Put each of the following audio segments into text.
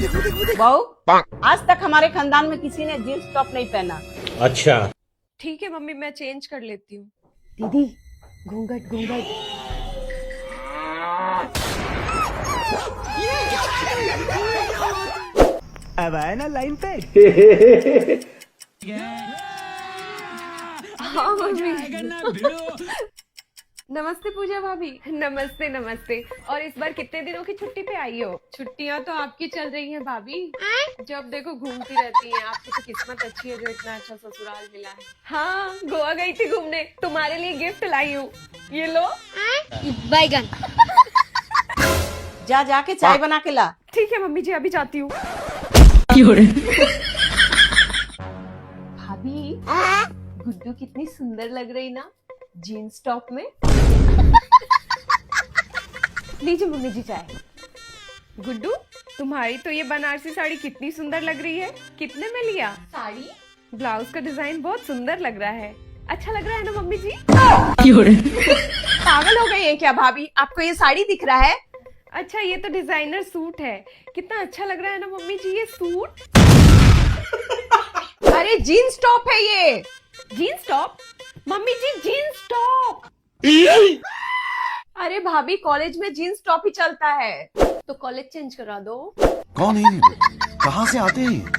बहू, आज तक हमारे खानदान में किसी ने जींस टॉप नहीं पहना। अच्छा, ठीक है मम्मी, मैं चेंज कर लेती हूँ। दीदी, घूंघट घूंघट। अब आए ना लाइन पे। हाँ मम्मी। नमस्ते पूजा भाभी। नमस्ते नमस्ते। और इस बार कितने दिनों की छुट्टी पे आई हो? छुट्टियां तो आपकी चल रही हैं भाभी, जब देखो घूमती रहती हैं। आपकी तो किस्मत अच्छी है जो इतना अच्छा ससुराल मिला है। हाँ, गोवा गई थी घूमने, तुम्हारे लिए गिफ्ट लाई हूँ, ये लो। बैगन। जा जाके चाय बना के ला। ठीक है मम्मी जी, अभी जाती हूँ। भाभी, गुड्डू कितनी सुंदर लग रही ना जीन्स टॉप में। लीजिए मम्मी जी चाय। गुड्डू, तुम्हारी तो ये बनारसी साड़ी कितनी सुंदर लग रही है, कितने में लिया? साड़ी, ब्लाउज का डिजाइन बहुत सुंदर लग रहा है। अच्छा लग रहा है ना मम्मी जी? पागल हो गई है क्या भाभी? आपको ये साड़ी दिख रहा है? अच्छा, ये तो डिजाइनर सूट है। कितना अच्छा लग रहा है ना मम्मी जी ये सूट। अरे जीन्स टॉप है ये। Jeans top? मम्मी जी जीन्स टॉप। अरे भाभी, कॉलेज में जीन्स टॉप ही चलता है। तो कॉलेज चेंज करा दो। कौन है ये? कहाँ से आते हैं?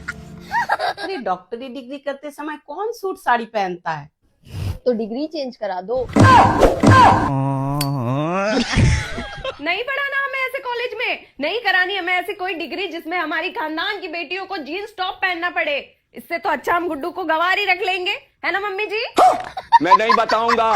अरे डॉक्टरी डिग्री करते समय कौन सूट साड़ी पहनता है? तो डिग्री चेंज करा दो। नहीं पढ़ाना हमें ऐसे कॉलेज में, नहीं करानी हमें ऐसी कोई डिग्री जिसमें हमारी खानदान की बेटियों को जीन्स टॉप पहनना पड़े। इससे तो अच्छा हम गुड्डू को गवार ही रख लेंगे, है ना मम्मी जी? मैं नहीं बताऊंगा।